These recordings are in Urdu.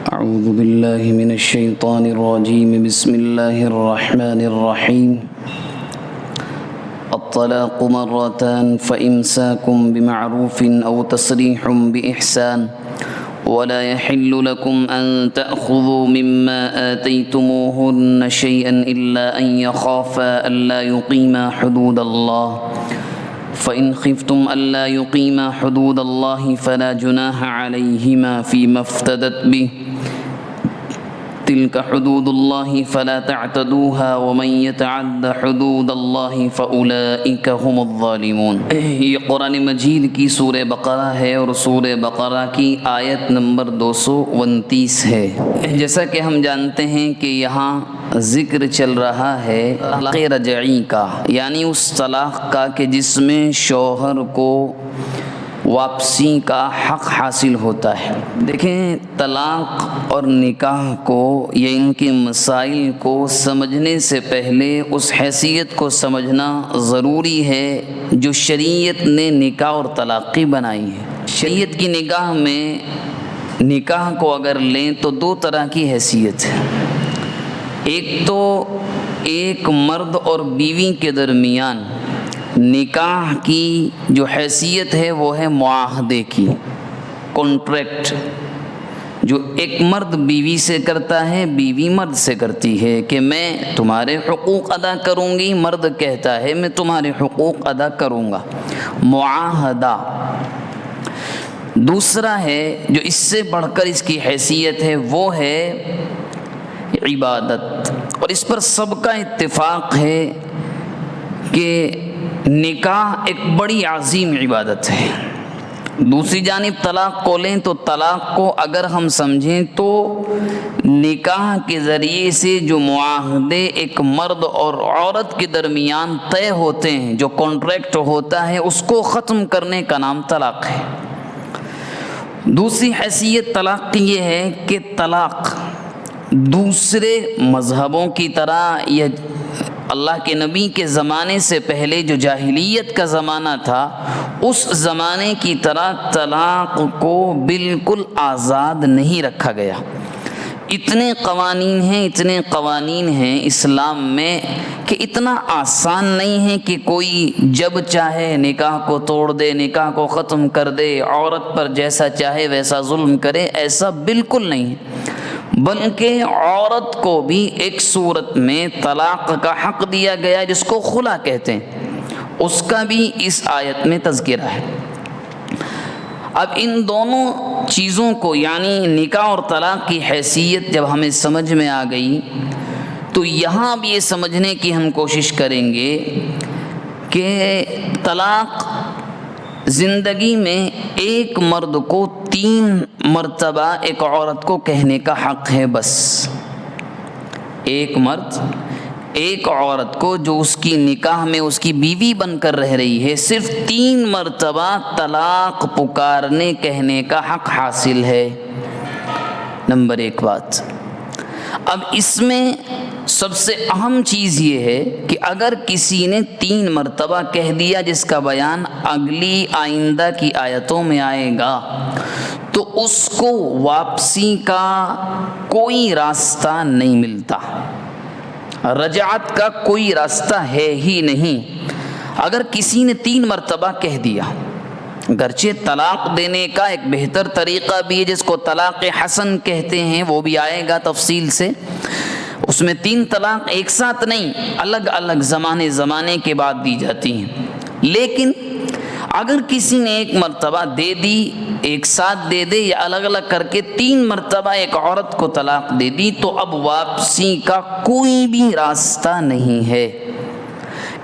أعوذ بالله من الشيطان الرجيم بسم الله الرحمن الرحيم الطلاق مرتان فإمساك بمعروف أو تسريح بإحسان ولا يحل لكم أن تأخذوا مما آتيتموهن شيئا إلا أن يخافا ألا يقيما حدود الله فإن خفتم ألا يقيما حدود الله فلا جناح عليهما فيما افتدت به تلك حدود الله فلا تعتدوها ومن يتعد حدود الله فأولئك هم الظالمون۔ یہ قرآن مجید کی سورہ بقرہ ہے اور سورہ بقرہ کی آیت نمبر 229 ہے۔ جیسا کہ ہم جانتے ہیں کہ یہاں ذکر چل رہا ہے طلاق رجعی کا، یعنی اس طلاق کا کہ جس میں شوہر کو واپسی کا حق حاصل ہوتا ہے۔ دیکھیں، طلاق اور نکاح کو یا ان کے مسائل کو سمجھنے سے پہلے اس حیثیت کو سمجھنا ضروری ہے جو شریعت نے نکاح اور طلاق کی بنائی ہے۔ شریعت کی نگاہ میں نکاح کو اگر لیں تو دو طرح کی حیثیت ہے۔ ایک تو ایک مرد اور بیوی کے درمیان نکاح کی جو حیثیت ہے وہ ہے معاہدے کی، کانٹریکٹ، جو ایک مرد بیوی سے کرتا ہے، بیوی مرد سے کرتی ہے کہ میں تمہارے حقوق ادا کروں گی، مرد کہتا ہے میں تمہارے حقوق ادا کروں گا، معاہدہ۔ دوسرا ہے جو اس سے بڑھ کر اس کی حیثیت ہے وہ ہے عبادت، اور اس پر سب کا اتفاق ہے کہ نکاح ایک بڑی عظیم عبادت ہے۔ دوسری جانب طلاق کو لیں تو طلاق کو اگر ہم سمجھیں تو نکاح کے ذریعے سے جو معاہدے ایک مرد اور عورت کے درمیان طے ہوتے ہیں، جو کانٹریکٹ ہوتا ہے، اس کو ختم کرنے کا نام طلاق ہے۔ دوسری حیثیت طلاق کی یہ ہے کہ طلاق دوسرے مذہبوں کی طرح یا اللہ کے نبی کے زمانے سے پہلے جو جاہلیت کا زمانہ تھا اس زمانے کی طرح طلاق کو بالکل آزاد نہیں رکھا گیا۔ اتنے قوانین ہیں اسلام میں کہ اتنا آسان نہیں ہے کہ کوئی جب چاہے نکاح کو توڑ دے، نکاح کو ختم کر دے، عورت پر جیسا چاہے ویسا ظلم کرے، ایسا بالکل نہیں ہے، بلکہ عورت کو بھی ایک صورت میں طلاق کا حق دیا گیا جس کو خلا کہتے ہیں، اس کا بھی اس آیت میں تذکرہ ہے۔ اب ان دونوں چیزوں کو یعنی نکاح اور طلاق کی حیثیت جب ہمیں سمجھ میں آ گئی تو یہاں بھی یہ سمجھنے کی ہم کوشش کریں گے کہ طلاق زندگی میں ایک مرد کو 3 مرتبہ ایک عورت کو کہنے کا حق ہے۔ بس ایک مرد ایک عورت کو جو اس کی نکاح میں اس کی بیوی بن کر رہ رہی ہے صرف 3 مرتبہ طلاق پکارنے کہنے کا حق حاصل ہے۔ نمبر 1 بات۔ اب اس میں سب سے اہم چیز یہ ہے کہ اگر کسی نے 3 مرتبہ کہہ دیا جس کا بیان اگلی آئندہ کی آیتوں میں آئے گا تو اس کو واپسی کا کوئی راستہ نہیں ملتا، رجعت کا کوئی راستہ ہے ہی نہیں۔ اگر کسی نے 3 مرتبہ کہہ دیا، گرچہ طلاق دینے کا ایک بہتر طریقہ بھی ہے جس کو طلاق حسن کہتے ہیں، وہ بھی آئے گا تفصیل سے، اس میں 3 طلاق ایک ساتھ نہیں، الگ الگ زمانے کے بعد دی جاتی ہیں۔ لیکن اگر کسی نے 1 مرتبہ دے دی، ایک ساتھ دے دے یا الگ الگ کر کے 3 مرتبہ ایک عورت کو طلاق دے دی تو اب واپسی کا کوئی بھی راستہ نہیں ہے،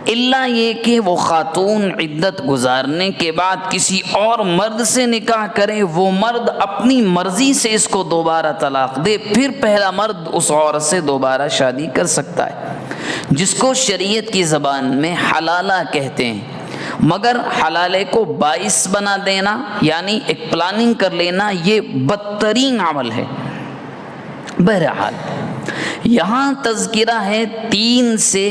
الا یہ کہ وہ خاتون عدت گزارنے کے بعد کسی اور مرد سے نکاح کرے، وہ مرد اپنی مرضی سے اس کو دوبارہ طلاق دے، پھر پہلا مرد اس عورت سے دوبارہ شادی کر سکتا ہے، جس کو شریعت کی زبان میں حلالہ کہتے ہیں۔ مگر حلالے کو باعث بنا دینا یعنی ایک پلاننگ کر لینا یہ بدترین عمل ہے۔ بہرحال یہاں تذکرہ ہے 3 سے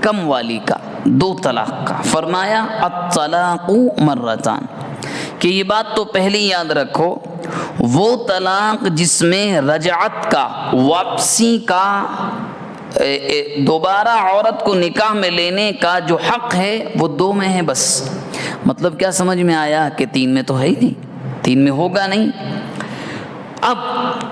کم والی کا، 2 طلاق کا، فرمایا الطلاق مرتان، کہ یہ بات تو پہلے یاد رکھو، وہ طلاق جس میں رجعت کا، واپسی کا، دوبارہ عورت کو نکاح میں لینے کا جو حق ہے وہ 2 میں ہے بس۔ مطلب کیا سمجھ میں آیا کہ 3 میں تو ہے ہی نہیں، 3 میں ہوگا نہیں۔ اب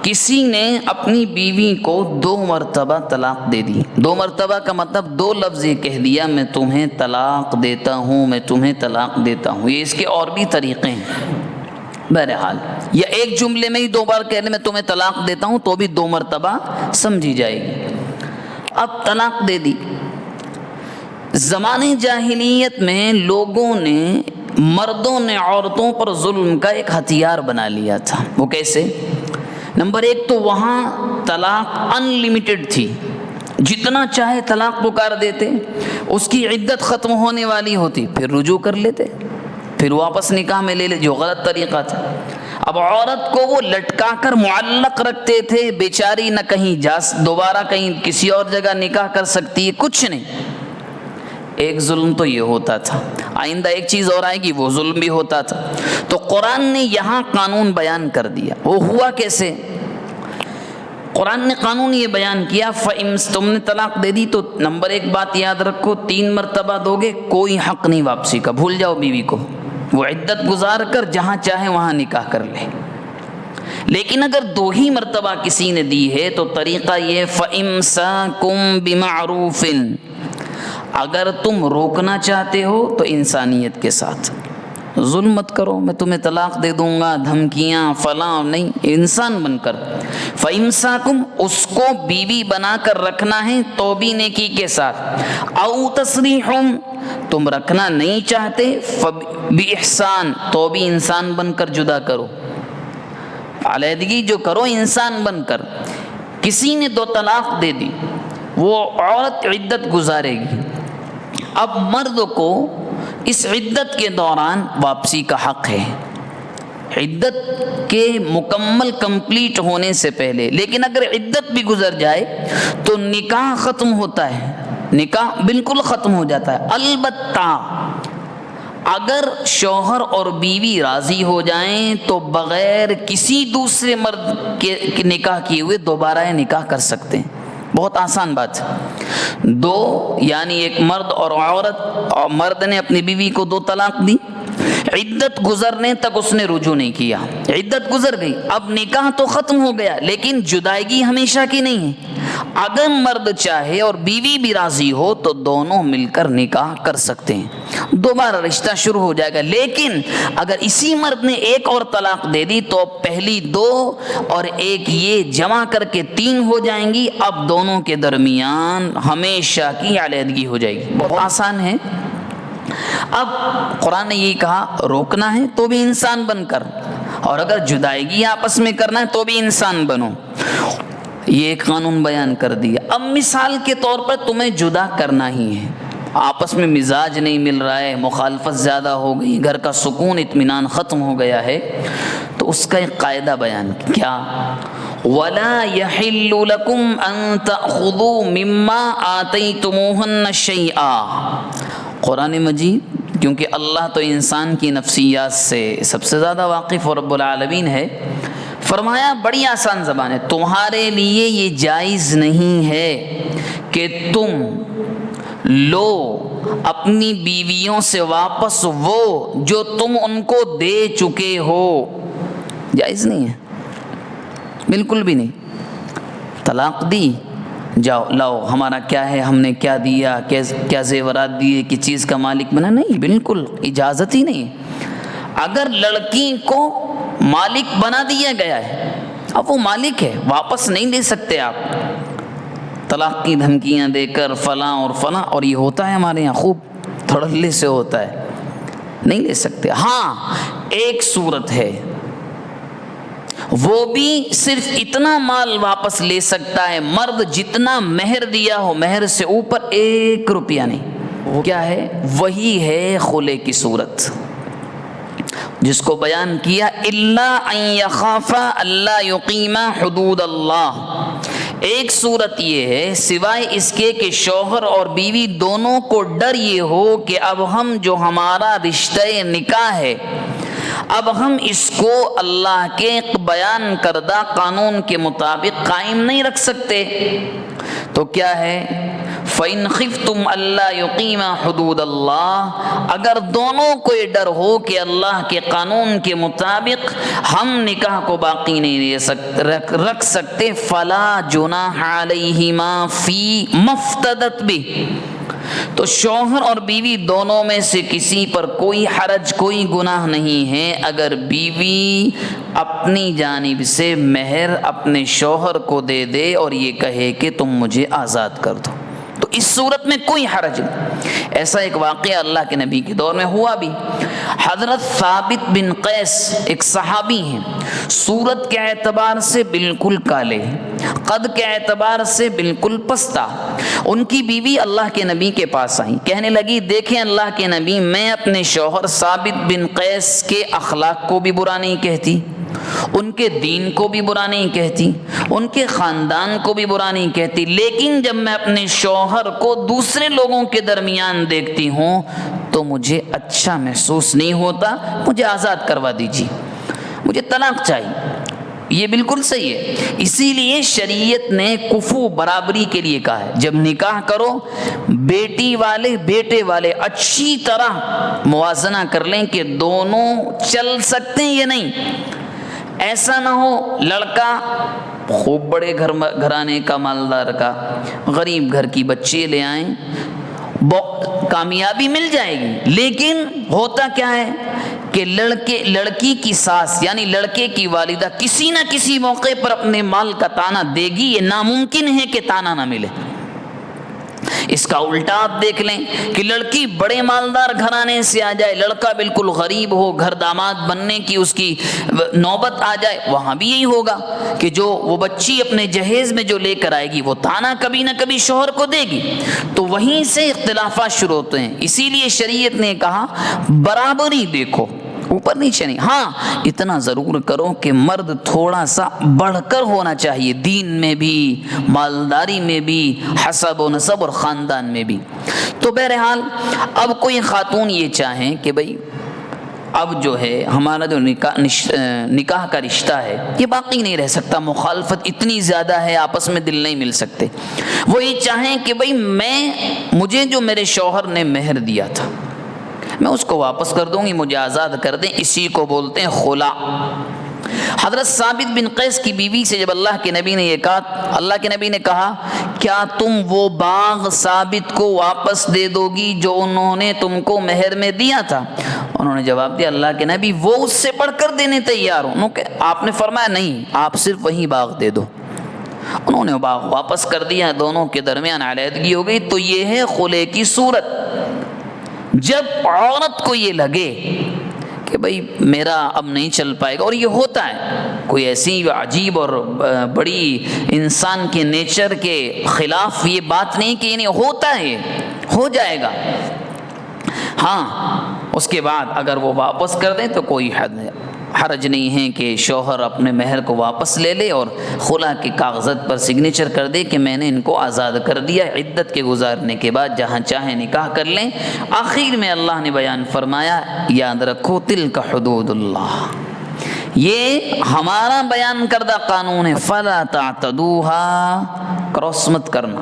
کسی نے اپنی بیوی کو 2 مرتبہ طلاق دے دی، 2 مرتبہ کا مطلب 2 لفظ یہ کہہ دیا، میں تمہیں طلاق دیتا ہوں، میں تمہیں طلاق دیتا ہوں۔ یہ اس کے اور بھی طریقے ہیں بہرحال، یا ایک جملے میں ہی 2 بار کہہ لیں میں تمہیں طلاق دیتا ہوں تو بھی 2 مرتبہ سمجھی جائے گی۔ اب طلاق دے دی۔ زمانے جاہلیت میں لوگوں نے، مردوں نے عورتوں پر ظلم کا ایک ہتھیار بنا لیا تھا۔ وہ کیسے؟ نمبر 1 تو وہاں طلاق ان لمیٹڈ تھی، جتنا چاہے طلاق پکار دیتے، اس کی عدت ختم ہونے والی ہوتی پھر رجوع کر لیتے، پھر واپس نکاح میں لے لے، جو غلط طریقہ تھا۔ اب عورت کو وہ لٹکا کر معلق رکھتے تھے، بیچاری نہ کہیں دوبارہ کہیں کسی اور جگہ نکاح کر سکتی ہے، کچھ نہیں۔ ایک ظلم تو یہ ہوتا تھا، آئندہ ایک چیز اور آئے گی، وہ ظلم بھی ہوتا تھا۔ تو قرآن نے یہاں قانون بیان کر دیا۔ وہ ہوا کیسے؟ قرآن نے قانون یہ بیان کیا، تم نے طلاق دے دی تو نمبر 1 بات یاد رکھو، 3 مرتبہ دو گے، کوئی حق نہیں واپسی کا، بھول جاؤ بیوی کو، وہ عدت گزار کر جہاں چاہے وہاں نکاح کر لے۔ لیکن اگر 2 ہی مرتبہ کسی نے دی ہے تو طریقہ یہ، فَإِمْسَاكُمْ بِمَعْرُوفٍ، اگر تم روکنا چاہتے ہو تو انسانیت کے ساتھ، ظلم مت کرو، میں تمہیں طلاق دے دوں گا، دھمکیاں فلاں نہیں، انسان بن کر۔ فَإِمْسَاكُمْ، اس کو بیوی بنا کر رکھنا ہے تو بھی نیکی کے ساتھ، او تسریحم، تم رکھنا نہیں چاہتے، بِإِحْسَان، تو بھی انسان بن کر جدا کرو، علیحدگی جو کرو انسان بن کر۔ کسی نے 2 طلاق دے دی، وہ عورت عدت گزارے گی، اب مرد کو اس عدت کے دوران واپسی کا حق ہے، عدت کے مکمل کمپلیٹ ہونے سے پہلے۔ لیکن اگر عدت بھی گزر جائے تو نکاح ختم ہوتا ہے، نکاح بالکل ختم ہو جاتا ہے۔ البتہ اگر شوہر اور بیوی راضی ہو جائیں تو بغیر کسی دوسرے مرد کے نکاح کیے ہوئے دوبارہ نکاح کر سکتے ہیں۔ بہت آسان بات ہے۔ 2 یعنی ایک مرد اور عورت، اور مرد نے اپنی بیوی کو 2 طلاق دی، عدت گزرنے تک اس نے رجوع نہیں کیا، عدت گزر گئی، اب نکاح تو ختم ہو گیا، لیکن جدائیگی ہمیشہ کی نہیں ہے۔ اگر مرد چاہے اور بیوی بھی راضی ہو تو دونوں مل کر نکاح کر سکتے ہیں، دوبارہ رشتہ شروع ہو جائے گا۔ لیکن اگر اسی مرد نے ایک اور طلاق دے دی تو پہلی 2 اور ایک یہ جمع کر کے 3 ہو جائیں گی، اب دونوں کے درمیان ہمیشہ کی علیحدگی ہو جائے گی۔ بہت آسان ہے۔ اب قرآن نے یہی کہا، روکنا ہے تو بھی انسان بن کر، اور اگر جدائیگی آپس میں کرنا ہے تو بھی انسان بنو، یہ ایک قانون بیان کر دیا۔ اب مثال کے طور پر تمہیں جدا کرنا ہی ہے، آپس میں مزاج نہیں مل رہا ہے، مخالفت زیادہ ہو گئی، گھر کا سکون اطمینان ختم ہو گیا ہے، تو اس کا ایک قاعدہ بیان کیا، وَلَا يَحِلُّ لَكُمْ أَن تَأْخُذُوا مِمَّا آتَيْتُمُوهُنَّ شَيْئًا۔ قرآن مجید کیونکہ اللہ تو انسان کی نفسیات سے سب سے زیادہ واقف اور رب العالمین ہے، فرمایا بڑی آسان زبان ہے، تمہارے لیے یہ جائز نہیں ہے کہ تم لو اپنی بیویوں سے واپس وہ جو تم ان کو دے چکے ہو، جائز نہیں ہے، بالکل بھی نہیں۔ طلاق دی، جاؤ لاؤ، ہمارا کیا ہے، ہم نے کیا دیا، کیا زیورات دیے، کس چیز کا مالک بنا، نہیں، بالکل اجازت ہی نہیں ہے۔ اگر لڑکی کو مالک بنا دیا گیا ہے، اب وہ مالک ہے، واپس نہیں لے سکتے آپ، طلاق کی دھمکیاں دے کر فلاں اور فلاں، اور یہ ہوتا ہے ہمارے یہاں خوب دھڑلے سے ہوتا ہے، نہیں لے سکتے۔ ہاں ایک صورت ہے، وہ بھی صرف اتنا مال واپس لے سکتا ہے مرد جتنا مہر دیا ہو، مہر سے اوپر 1 روپیہ نہیں۔ وہ کیا ہے؟ وہی ہے خلع کی صورت، جس کو بیان کیا الا ان یخافا الا یقیما حدود اللہ۔ ایک صورت یہ ہے، سوائے اس کے کہ شوہر اور بیوی دونوں کو ڈر یہ ہو کہ اب ہم جو ہمارا رشتہ نکاح ہے، اب ہم اس کو اللہ کے بیان کردہ قانون کے مطابق قائم نہیں رکھ سکتے، تو کیا ہے؟ فَإِنْ خِفْتُمْ أَلَّا يُقِيمَا حُدُودَ اللَّهِ، اگر دونوں کو یہ ڈر ہو کہ اللہ کے قانون کے مطابق ہم نکاح کو باقی نہیں رکھ سکتے، فَلَا جُنَاحَ عَلَيْهِمَا فِي مَفْتَدَتْ بِهِ، تو شوہر اور بیوی دونوں میں سے کسی پر کوئی حرج، کوئی گناہ نہیں ہے اگر بیوی اپنی جانب سے مہر اپنے شوہر کو دے دے اور یہ کہے کہ تم مجھے آزاد کر دو، تو اس صورت میں کوئی حرج نہیں۔ ایسا ایک واقعہ اللہ کے نبی کے دور میں ہوا بھی۔ حضرت ثابت بن قیس ایک صحابی ہیں، صورت کے اعتبار سے بالکل کالے، قد کے اعتبار سے بالکل پستہ۔ ان کی بیوی اللہ کے نبی کے پاس آئی، کہنے لگی دیکھیں اللہ کے نبی، میں اپنے شوہر ثابت بن قیس کے اخلاق کو بھی برا نہیں کہتی، ان کے دین کو بھی برا نہیں کہتی، ان کے خاندان کو بھی برا نہیں کہتی، لیکن جب میں اپنے شوہر کو دوسرے لوگوں کے درمیان دیکھتی ہوں تو مجھے اچھا محسوس نہیں ہوتا، مجھے آزاد کروا دیجیے، مجھے طلاق چاہیے۔ یہ بالکل صحیح ہے، اسی لیے شریعت نے کفو برابری کے لیے کہا ہے، جب نکاح کرو بیٹی والے بیٹے والے اچھی طرح موازنہ کر لیں کہ دونوں چل سکتے ہیں یا نہیں۔ ایسا نہ ہو لڑکا خوب بڑے گھرانے کا مالدار کا، غریب گھر کی بچی لے آئیں، کامیابی مل جائے گی، لیکن ہوتا کیا ہے کہ لڑکی کی ساس یعنی لڑکے کی والدہ کسی نہ کسی موقع پر اپنے مال کا تانا دے گی، یہ ناممکن ہے کہ تانا نہ ملے۔ اس کا الٹا آپ دیکھ لیں کہ لڑکی بڑے مالدار گھرانے سے آ جائے، لڑکا بالکل غریب ہو، گھر داماد بننے کی اس کی نوبت آ جائے، وہاں بھی یہی ہوگا کہ جو وہ بچی اپنے جہیز میں جو لے کر آئے گی وہ تانا کبھی نہ کبھی شوہر کو دے گی، تو وہیں سے اختلافات شروع ہوتے ہیں۔ اسی لیے شریعت نے کہا برابری دیکھو، اوپر نیچے نہیں، ہاں اتنا ضرور کرو کہ مرد تھوڑا سا بڑھ کر ہونا چاہیے، دین میں بھی، مالداری میں بھی، حسب و نسب اور خاندان میں بھی۔ تو بہرحال اب کوئی خاتون یہ چاہیں کہ بھئی اب جو ہے ہمارا جو نکاح کا رشتہ ہے یہ باقی نہیں رہ سکتا، مخالفت اتنی زیادہ ہے، آپس میں دل نہیں مل سکتے، وہ یہ چاہیں کہ بھئی مجھے جو میرے شوہر نے مہر دیا تھا میں اس کو واپس کر دوں گی، مجھے آزاد کر دیں، اسی کو بولتے ہیں خلا۔ حضرت ثابت بن قیس کی بیوی سے جب اللہ کے نبی نے یہ کہا، اللہ کے نبی نے کہا کیا تم وہ باغ ثابت کو واپس دے دو گی جو انہوں نے تم کو مہر میں دیا تھا؟ انہوں نے جواب دیا اللہ کے نبی وہ اس سے بڑھ کر دینے تیار ہوں۔ آپ نے فرمایا نہیں، آپ صرف وہی باغ دے دو۔ انہوں نے باغ واپس کر دیا، دونوں کے درمیان علیحدگی ہو گئی۔ تو یہ ہے خلے کی صورت، جب عورت کو یہ لگے کہ بھئی میرا اب نہیں چل پائے گا، اور یہ ہوتا ہے، کوئی ایسی عجیب اور بڑی انسان کے نیچر کے خلاف یہ بات نہیں کہ نہیں ہوتا ہے، ہو جائے گا۔ ہاں اس کے بعد اگر وہ واپس کر دیں تو کوئی حرج نہیں ہے کہ شوہر اپنے مہر کو واپس لے لے اور خلا کے کاغذات پر سگنیچر کر دے کہ میں نے ان کو آزاد کر دیا، عدت کے گزارنے کے بعد جہاں چاہیں نکاح کر لیں۔ آخر میں اللہ نے بیان فرمایا یاد رکھو تلک حدود اللہ، یہ ہمارا بیان کردہ قانون ہے، فلا تعتدوها، کراس مت کرنا،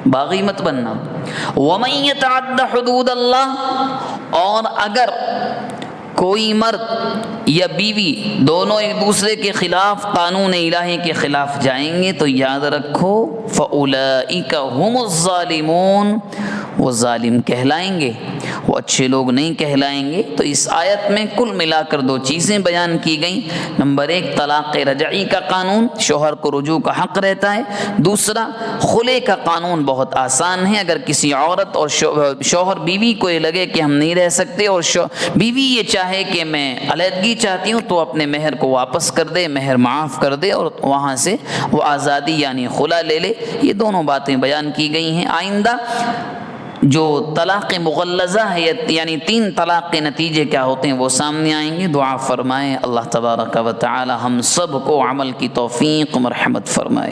باغی مت بننا۔ ومن یتعد حدود اللہ، اور اگر کوئی مرد یا بیوی دونوں ایک دوسرے کے خلاف قانون الہی کے خلاف جائیں گے تو یاد رکھو فَأُولَئِكَ هُمُ الظَّالِمُونَ، وہ ظالم کہلائیں گے، وہ اچھے لوگ نہیں کہلائیں گے۔ تو اس آیت میں کل ملا کر دو چیزیں بیان کی گئیں، نمبر ایک طلاق رجعی کا قانون، شوہر کو رجوع کا حق رہتا ہے، دوسرا خلے کا قانون بہت آسان ہے، اگر کسی عورت اور شوہر بیوی کو یہ لگے کہ ہم نہیں رہ سکتے اور بیوی یہ چاہے کہ میں علیحدگی چاہتی ہوں تو اپنے مہر کو واپس کر دے، مہر معاف کر دے اور وہاں سے وہ آزادی یعنی خلا لے لے۔ یہ دونوں باتیں بیان کی گئی ہیں۔ آئندہ جو طلاق مغلظہ ہے یعنی 3 طلاق کے نتیجے کیا ہوتے ہیں وہ سامنے آئیں گے۔ دعا فرمائیں اللہ تبارک و تعالی ہم سب کو عمل کی توفیق مرحمت فرمائے۔